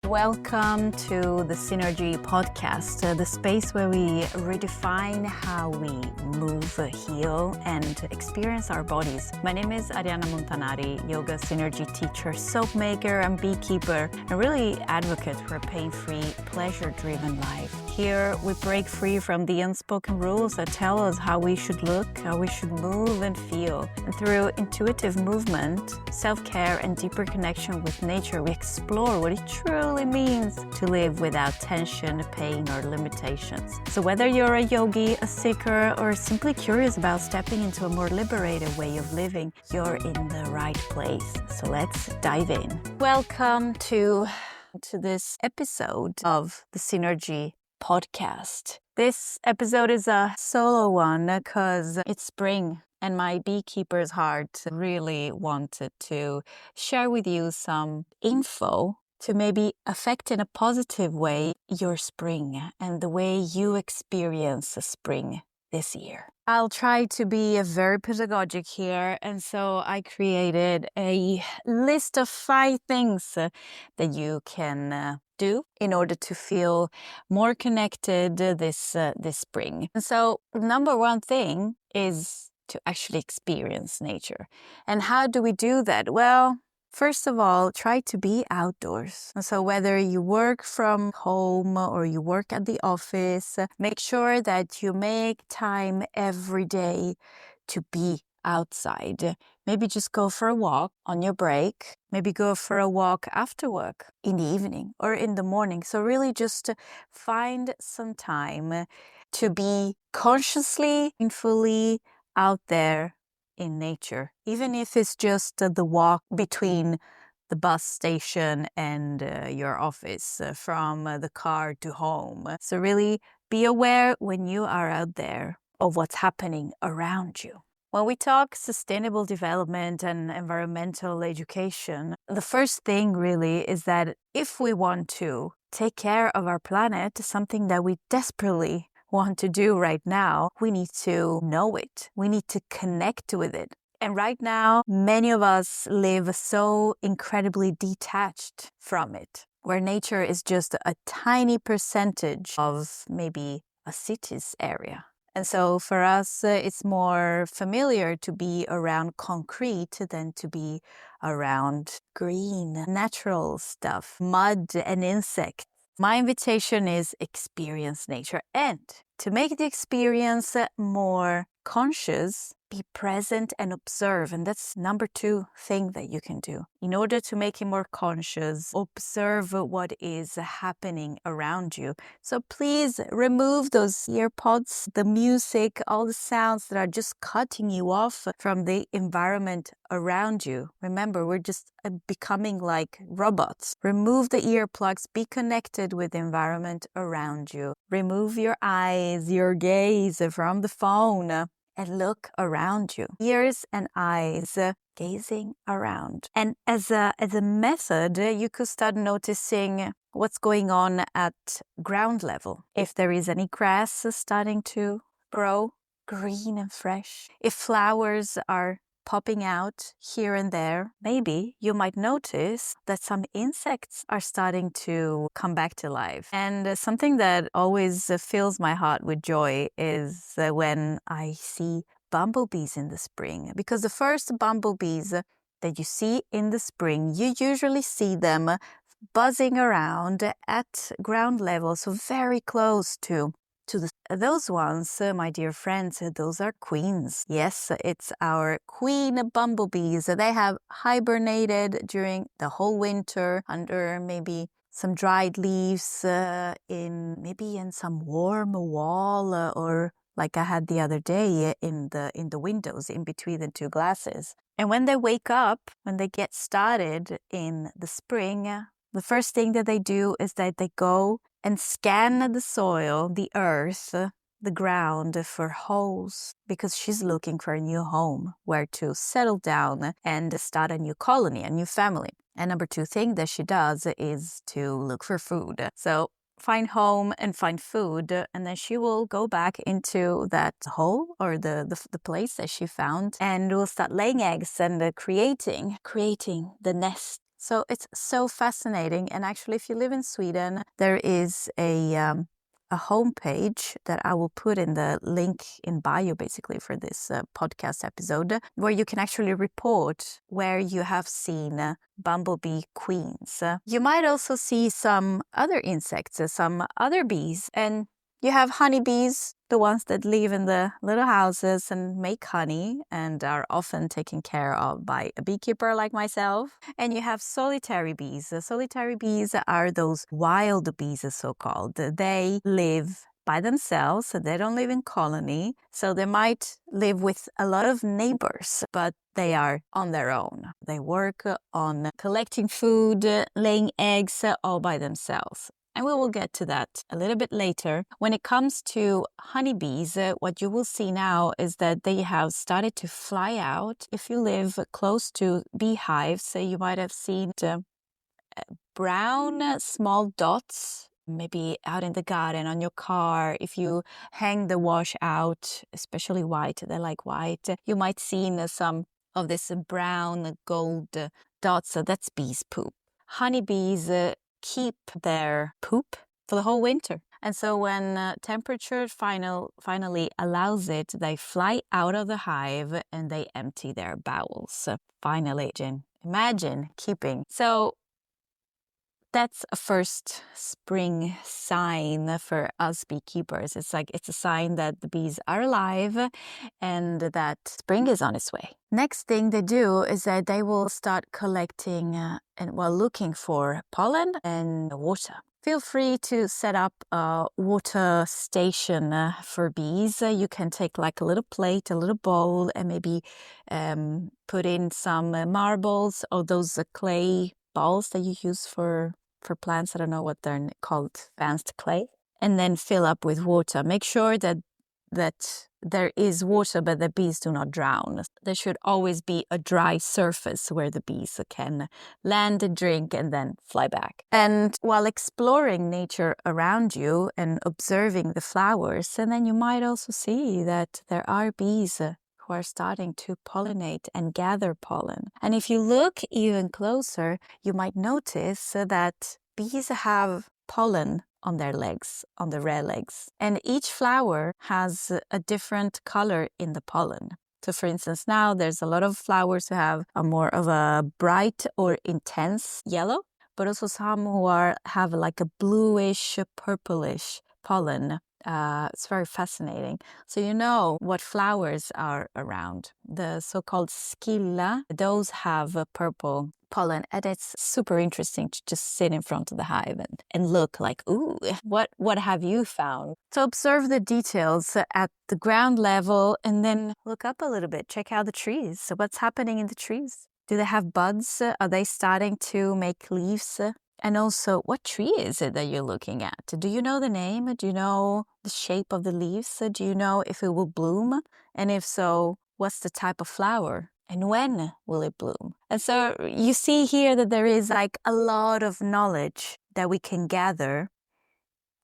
Welcome to the Synergy podcast, the space where we redefine how we move, heal, and experience our bodies. My name is Arianna Montanari, yoga synergy teacher, soap maker, and beekeeper, and really advocate for a pain-free, pleasure-driven life. Here, we break free from the unspoken rules that tell us how we should look, how we should move and feel. And through intuitive movement, self-care, and deeper connection with nature, we explore what it truly means to live without tension, pain, or limitations. So whether you're a yogi, a seeker, or simply curious about stepping into a more liberated way of living, you're in the right place. So let's dive in. Welcome to this episode of the Synergy podcast. This episode is a solo one because it's spring and my beekeeper's heart really wanted to share with you some info to maybe affect in a positive way your spring and the way you experience the spring this year. I'll try to be very pedagogic here, and so I created a list of 5 things that you can do in order to feel more connected this spring. And so number 1 thing is to actually experience nature. And how do we do that? Well, first of all, try to be outdoors. So whether you work from home or you work at the office, make sure that you make time every day to be outside. Maybe just go for a walk on your break. Maybe go for a walk after work in the evening or in the morning. So really just find some time to be consciously, mindfully out there in nature, even if it's just the walk between the bus station and your office, from the car to home. So really be aware when you are out there of what's happening around you. When we talk sustainable development and environmental education, the first thing really is that if we want to take care of our planet, something that we desperately want to do right now, we need to know it. We need to connect with it. And right now, many of us live so incredibly detached from it, where nature is just a tiny percentage of maybe a city's area. And so for us, it's more familiar to be around concrete than to be around green, natural stuff, mud and insects. My invitation is experience nature, and to make the experience more conscious, be present and observe. And that's number 2 thing that you can do. In order to make it more conscious, observe what is happening around you. So please remove those earpods, the music, all the sounds that are just cutting you off from the environment around you. Remember, we're just becoming like robots. Remove the earplugs, be connected with the environment around you. Remove your eyes, your gaze from the phone, and look around you. Ears and eyes gazing around. And as a method, you could start noticing what's going on at ground level. If there is any grass starting to grow green and fresh, if flowers are popping out here and there, maybe you might notice that some insects are starting to come back to life. And something that always fills my heart with joy is when I see bumblebees in the spring. Because the first bumblebees that you see in the spring, you usually see them buzzing around at ground level, so very close to those ones, my dear friends, those are queens. Yes, it's our queen bumblebees. They have hibernated during the whole winter under maybe some dried leaves in some warm wall or like I had the other day in the windows in between the 2 glasses. And when they wake up, when they get started in the spring, the first thing that they do is that they go and scan the soil, the earth, the ground for holes, because she's looking for a new home where to settle down and start a new colony, a new family. And number 2 thing that she does is to look for food. So find home and find food, and then she will go back into that hole or the place that she found and will start laying eggs and creating the nest So it's so fascinating. And actually, if you live in Sweden, there is a homepage that I will put in the link in bio, basically, for this podcast episode, where you can actually report where you have seen bumblebee queens. You might also see some other insects, some other bees, and you have honeybees, the ones that live in the little houses and make honey and are often taken care of by a beekeeper like myself. And you have solitary bees. Solitary bees are those wild bees, so-called. They live by themselves, so they don't live in colony. So they might live with a lot of neighbors, but they are on their own. They work on collecting food, laying eggs all by themselves. And we will get to that a little bit later. When it comes to honeybees, what you will see now is that they have started to fly out. If you live close to beehives, you might have seen brown small dots, maybe out in the garden, on your car. If you hang the wash out, especially white, they like white, you might see some of this brown gold dots. So that's bees' poop. Honeybees keep their poop for the whole winter. And so when temperature finally allows it, they fly out of the hive and they empty their bowels. Finally, imagine keeping. So that's a first spring sign for us beekeepers. It's a sign that the bees are alive and that spring is on its way. Next thing they do is that they will start collecting looking for pollen and water. Feel free to set up a water station for bees. You can take like a little plate, a little bowl, and maybe put in some marbles or those clay balls that you use for plants. I don't know what they're called, advanced clay. And then fill up with water. Make sure that there is water, but the bees do not drown. There should always be a dry surface where the bees can land, drink, and then fly back. And while exploring nature around you and observing the flowers, and then you might also see that there are bees who are starting to pollinate and gather pollen. And if you look even closer, you might notice that bees have pollen on their legs, on the red legs. And each flower has a different color in the pollen. So for instance, now there's a lot of flowers who have a more of a bright or intense yellow, but also some who have like a bluish, purplish pollen. It's very fascinating. So you know what flowers are around. The so-called scilla, those have a purple pollen, and it's super interesting to just sit in front of the hive and look like, ooh, what have you found? So observe the details at the ground level and then look up a little bit, check out the trees. So what's happening in the trees? Do they have buds? Are they starting to make leaves? And also, what tree is it that you're looking at? Do you know the name? Do you know the shape of the leaves? Do you know if it will bloom? And if so, what's the type of flower? And when will it bloom? And so you see here that there is like a lot of knowledge that we can gather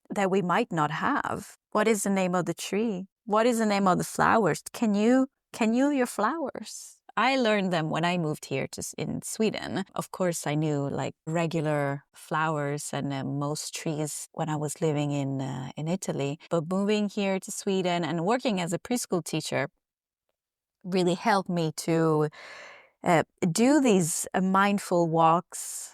that we might not have. What is the name of the tree? What is the name of the flowers? Can you your flowers? I learned them when I moved here in Sweden. Of course, I knew like regular flowers and most trees when I was living in Italy. But moving here to Sweden and working as a preschool teacher really helped me to do these mindful walks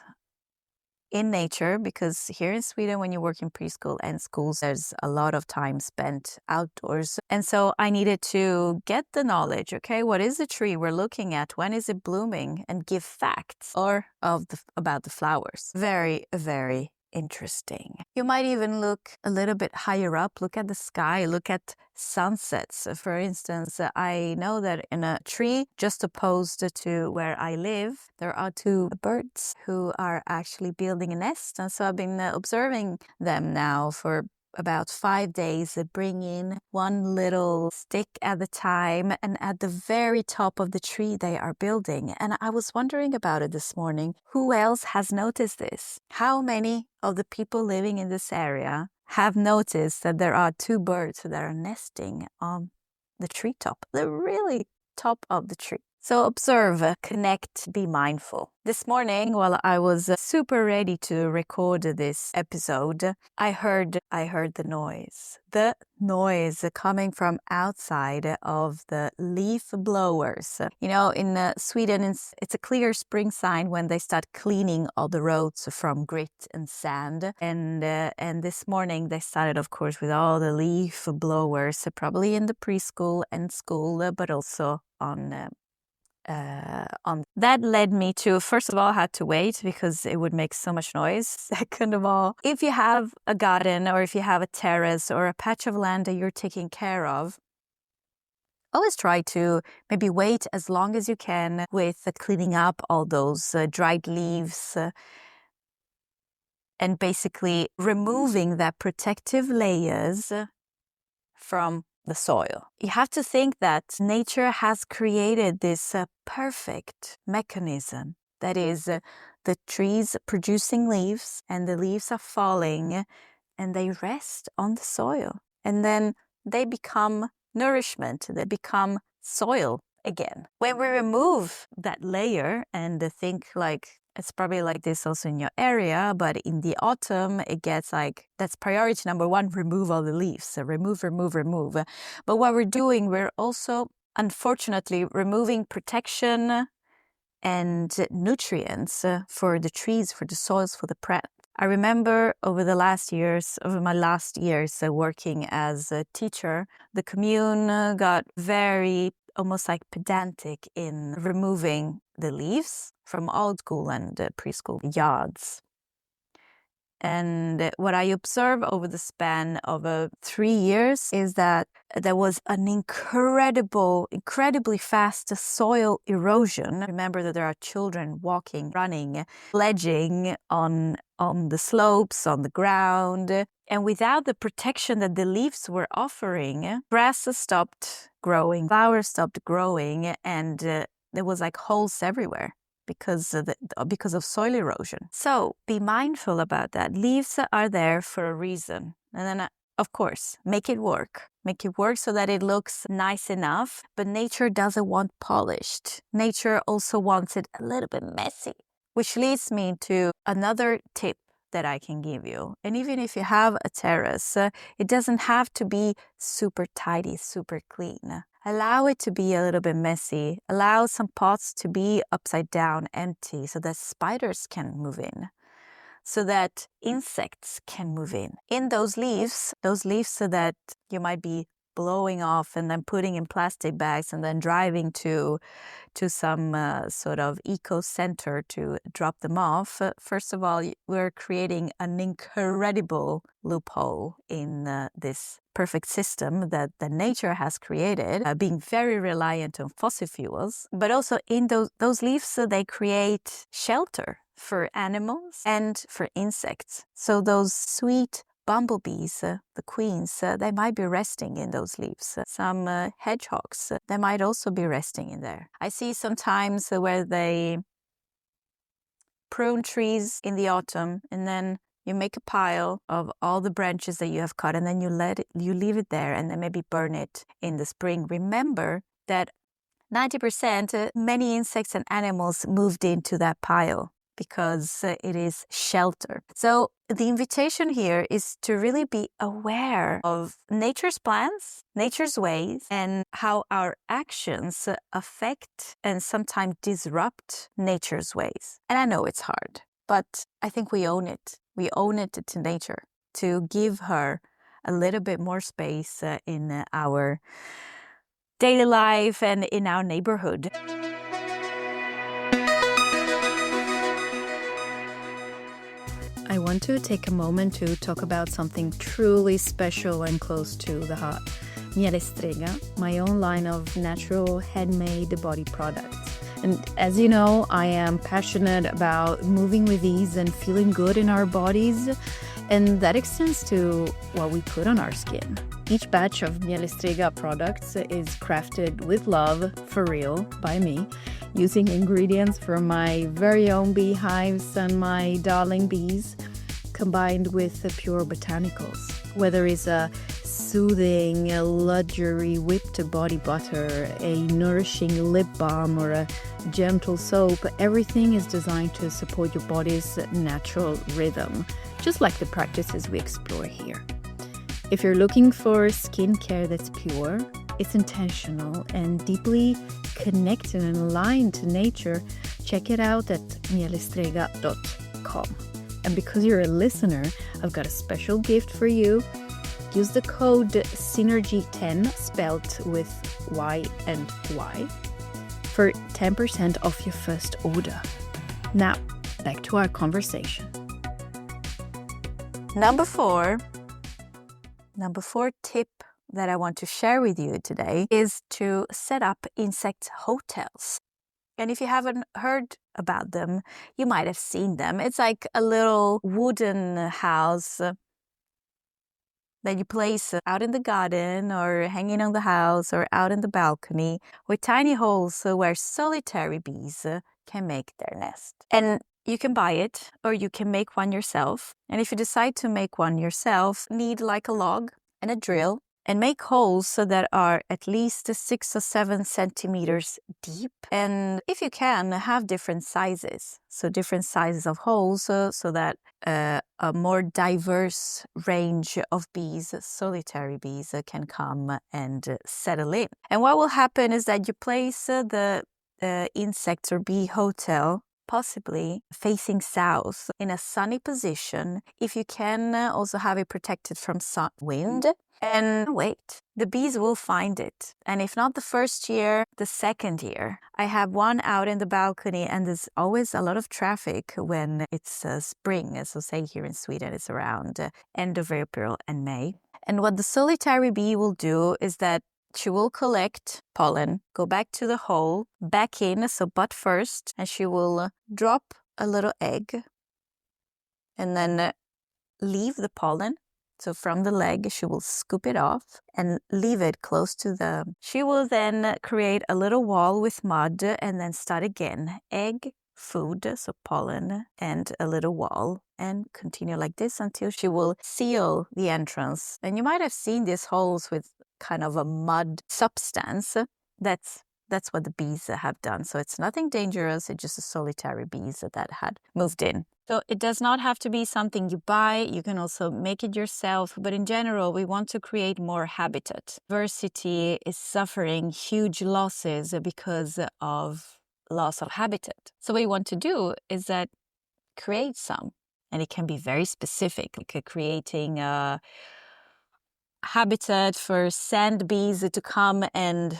in nature, because here in Sweden, when you work in preschool and schools, there's a lot of time spent outdoors. And so I needed to get the knowledge, okay, what is the tree we're looking at? When is it blooming? And give facts about the flowers. Very, very interesting. You might even look a little bit higher up, look at the sky, look at sunsets. For instance, I know that in a tree just opposed to where I live, there are two birds who are actually building a nest. And so I've been observing them now for about 5 days, bring in one little stick at a time, and at the very top of the tree they are building. And I was wondering about it this morning. Who else has noticed this? How many of the people living in this area have noticed that there are two birds that are nesting on the treetop, the really top of the tree? So observe, connect, be mindful. This morning, while I was super ready to record this episode, I heard the noise. The noise coming from outside of the leaf blowers. You know, in Sweden, it's a clear spring sign when they start cleaning all the roads from grit and sand. And this morning they started, of course, with all the leaf blowers, probably in the preschool and school, but also on that led me to, first of all, I had to wait because it would make so much noise. Second of all, if you have a garden or if you have a terrace or a patch of land that you're taking care of, always try to maybe wait as long as you can with cleaning up all those dried leaves and basically removing that protective layers from the soil. You have to think that nature has created this perfect mechanism that is the trees producing leaves, and the leaves are falling and they rest on the soil, and then they become nourishment, they become soil again. When we remove that layer, and think like it's probably like this also in your area, but in the autumn, it gets like, that's priority number one, remove all the leaves. So remove. But what we're doing, we're also, unfortunately, removing protection and nutrients for the trees, for the soils, for the plant. I remember over my last years working as a teacher, the commune got very almost like pedantic in removing the leaves from old school and preschool yards. And what I observed over the span of 3 years is that there was an incredibly fast soil erosion. Remember that there are children walking, running, sledging on the slopes, on the ground. And without the protection that the leaves were offering, grass stopped growing, flowers stopped growing, and there was like holes everywhere because of soil erosion. So be mindful about that. Leaves are there for a reason. And then, of course, make it work. Make it work so that it looks nice enough. But nature doesn't want polished. Nature also wants it a little bit messy. Which leads me to another tip that I can give you. And even if you have a terrace, it doesn't have to be super tidy, super clean. Allow it to be a little bit messy. Allow some pots to be upside down, empty, so that spiders can move in, so that insects can move in those leaves so that you might be blowing off and then putting in plastic bags and then driving to some sort of eco center to drop them off. First of all, we're creating an incredible loophole in this perfect system that the nature has created, being very reliant on fossil fuels. But also in those leaves, they create shelter for animals and for insects. So those sweet bumblebees, the queens, they might be resting in those leaves. Some hedgehogs, they might also be resting in there. I see sometimes where they prune trees in the autumn, and then you make a pile of all the branches that you have cut, and then you leave it there, and then maybe burn it in the spring. Remember that 90% many insects and animals moved into that pile because it is shelter. So the invitation here is to really be aware of nature's plans, nature's ways, and how our actions affect and sometimes disrupt nature's ways. And I know it's hard, but I think we own it. We own it to nature, to give her a little bit more space in our daily life and in our neighborhood. I want to take a moment to talk about something truly special and close to the heart. Miele Strega, my own line of natural handmade body products. And as you know, I am passionate about moving with ease and feeling good in our bodies, and that extends to what we put on our skin. Each batch of Miele Strega products is crafted with love, for real, by me, using ingredients from my very own beehives and my darling bees, combined with pure botanicals. Whether it's a soothing luxury whipped body butter, a nourishing lip balm, or a gentle soap, everything is designed to support your body's natural rhythm, just like the practices we explore here. If you're looking for skincare that's pure, it's intentional and deeply connected and aligned to nature, check it out at mielestrega.com. And because you're a listener, I've got a special gift for you. Use the code SYNERGY10, spelled with Y and Y, for 10% off your first order. Now, back to our conversation. Number four tip that I want to share with you today is to set up insect hotels. And if you haven't heard about them, you might have seen them. It's like a little wooden house that you place out in the garden or hanging on the house or out in the balcony with tiny holes where solitary bees can make their nest. And you can buy it or you can make one yourself. And if you decide to make one yourself, need like a log and a drill and make holes so that are at least 6 or 7 centimeters deep. And if you can, have different sizes. So different sizes of holes so that a more diverse range of bees, solitary bees, can come and settle in. And what will happen is that you place the insect or bee hotel possibly facing south in a sunny position. If you can, also have it protected from wind. And wait, the bees will find it. And if not the first year, the second year. I have one out in the balcony and there's always a lot of traffic when it's spring. So say here in Sweden, it's around end of April and May. And what the solitary bee will do is that she will collect pollen, go back to the hole, back in, so butt first, and she will drop a little egg and then leave the pollen. So from the leg, she will scoop it off and leave it close to She will then create a little wall with mud and then start again. Egg, food, so pollen, and a little wall. And continue like this until she will seal the entrance. And you might have seen these holes with kind of a mud substance. That's what the bees have done. So it's nothing dangerous. It's just a solitary bees that had moved in. So it does not have to be something you buy. You can also make it yourself. But in general, we want to create more habitat. Diversity is suffering huge losses because of loss of habitat. So what you want to do is that create some. And it can be very specific, like creating a habitat for sand bees to come and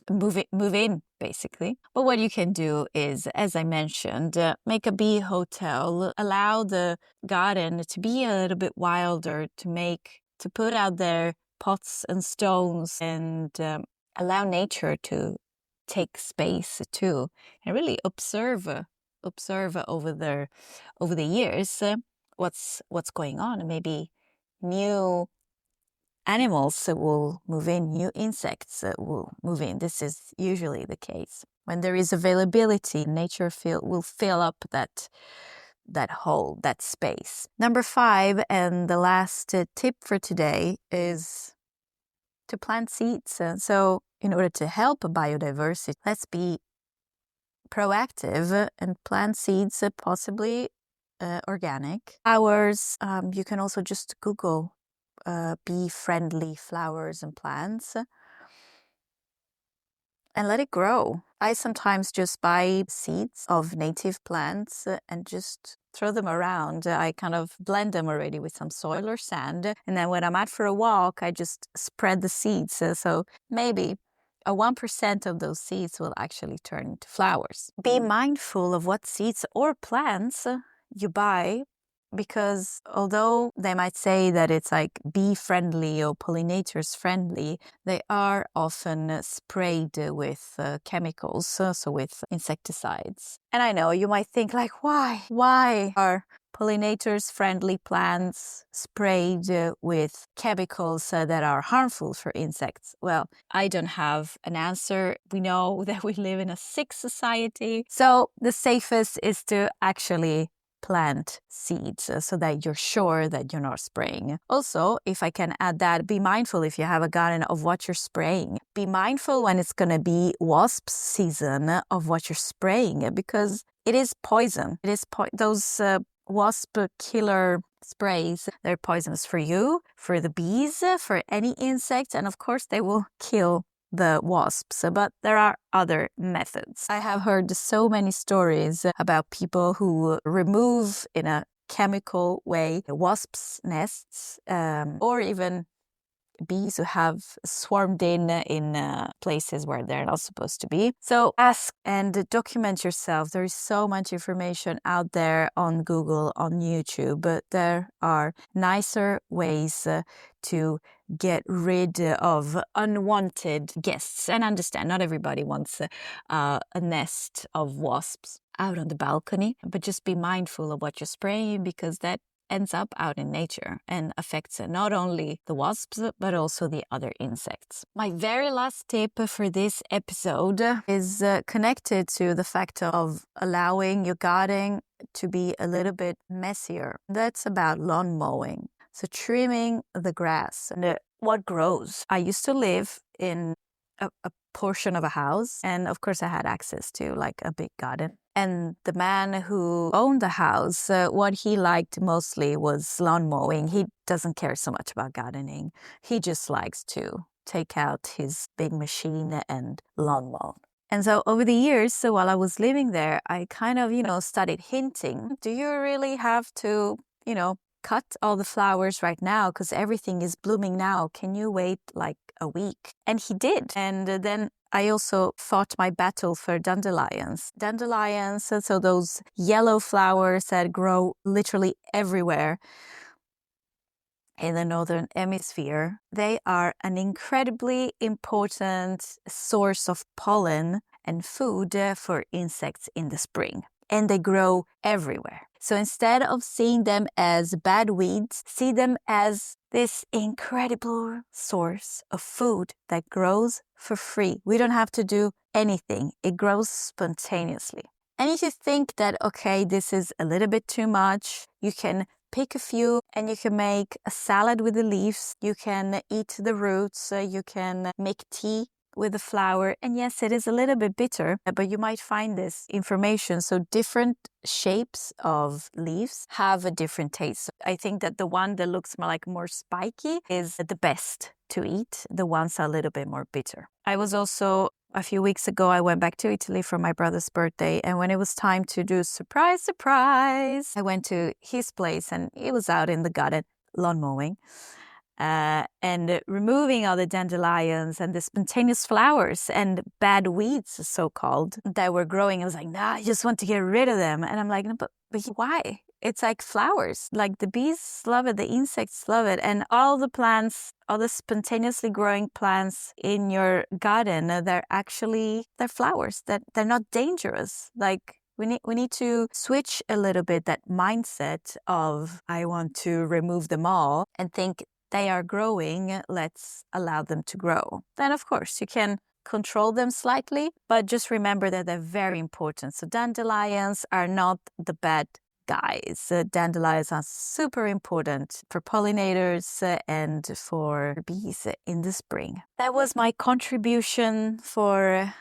move in, basically. But what you can do is, as I mentioned, make a bee hotel, allow the garden to be a little bit wilder, to put out there pots and stones and allow nature to take space too, and really observe over the years what's going on, and maybe new animals will move in, new insects will move in. This is usually the case. When there is availability, nature will fill up that hole, that space. Number 5, and the last tip for today, is to plant seeds. So in order to help biodiversity, let's be proactive and plant seeds, possibly organic. Flowers, you can also just Google bee-friendly flowers and plants and let it grow. I sometimes just buy seeds of native plants and just throw them around. I kind of blend them already with some soil or sand. And then when I'm out for a walk, I just spread the seeds. So maybe 1% of those seeds will actually turn into flowers. Be mindful of what seeds or plants you buy, because although they might say that it's like bee friendly or pollinators friendly, they are often sprayed with chemicals, so with insecticides. And I know you might think like, why are pollinators friendly plants sprayed with chemicals that are harmful for insects? Well, I don't have an answer. We know that we live in a sick society. So the safest is to actually plant seeds so that you're sure that you're not spraying. Also, if I can add that, be mindful if you have a garden of what you're spraying. Be mindful when it's going to be wasp season of what you're spraying, because it is poison. It is those wasp killer sprays. They're poisonous for you, for the bees, for any insects, and of course they will kill the wasps, but there are other methods. I have heard so many stories about people who remove in a chemical way wasps' nests, or even bees who have swarmed in places where they're not supposed to be. So ask and document yourself. There is so much information out there on Google, on YouTube, but there are nicer ways to get rid of unwanted guests. And understand, not everybody wants a nest of wasps out on the balcony, but just be mindful of what you're spraying, because that ends up out in nature and affects not only the wasps, but also the other insects. My very last tip for this episode is connected to the fact of allowing your garden to be a little bit messier. That's about lawn mowing. So trimming the grass and what grows. I used to live in a portion of a house, and of course I had access to like a big garden. And the man who owned the house, what he liked mostly was lawn mowing. He doesn't care so much about gardening. He just likes to take out his big machine and lawn mow. And so over the years, so while I was living there, I kind of, started hinting, do you really have to, cut all the flowers right now because everything is blooming now? Can you wait like a week? And he did. And then I also fought my battle for dandelions. Dandelions, so those yellow flowers that grow literally everywhere in the northern hemisphere, they are an incredibly important source of pollen and food for insects in the spring. And they grow everywhere. So instead of seeing them as bad weeds, see them as this incredible source of food that grows for free. We don't have to do anything. It grows spontaneously. And if you think that, okay, this is a little bit too much, you can pick a few and you can make a salad with the leaves. You can eat the roots. You can make tea with the flower. And yes, it is a little bit bitter, but you might find this information. So different shapes of leaves have a different taste. So I think that the one that looks more spiky is the best to eat. The ones are a little bit more bitter. I was also, a few weeks ago, I went back to Italy for my brother's birthday. And when it was time to do surprise, I went to his place and he was out in the garden lawn mowing. And removing all the dandelions and the spontaneous flowers and bad weeds, so-called, that were growing. I was like, nah, I just want to get rid of them. And I'm like, no, but why? It's like flowers. Like the bees love it, the insects love it. And all the plants, all the spontaneously growing plants in your garden, they're flowers. That they're not dangerous. Like we need to switch a little bit that mindset of I want to remove them all and think they are growing, let's allow them to grow. Then, of course, you can control them slightly, but just remember that they're very important. So dandelions are not the bad guys. Dandelions are super important for pollinators and for bees in the spring. That was my contribution for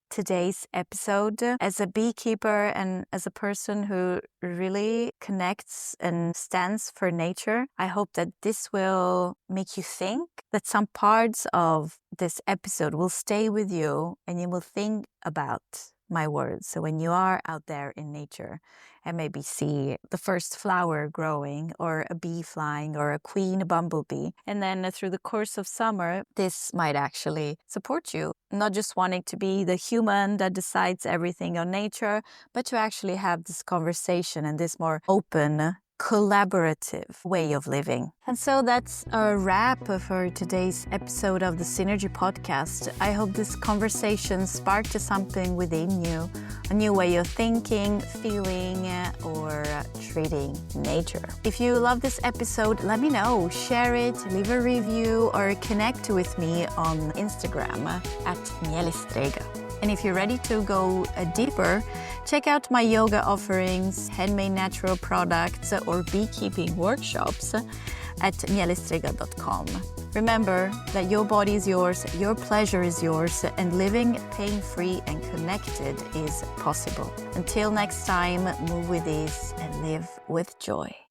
today's episode. As a beekeeper and as a person who really connects and stands for nature, I hope that this will make you think, that some parts of this episode will stay with you and you will think about my words. So when you are out there in nature and maybe see the first flower growing or a bee flying or a queen bumblebee, and then through the course of summer, this might actually support you, not just wanting to be the human that decides everything on nature, but to actually have this conversation and this more open, collaborative way of living. And so that's a wrap for today's episode of the Synergy Podcast. I hope this conversation sparked something within you, a new way of thinking, feeling, or treating nature. If you love this episode, let me know. Share it, leave a review, or connect with me on Instagram at Mielistrega. And if you're ready to go deeper, Check out my yoga offerings, handmade natural products, or beekeeping workshops at mielestrega.com. Remember that your body is yours, your pleasure is yours, and living pain-free and connected is possible. Until next time, move with ease and live with joy.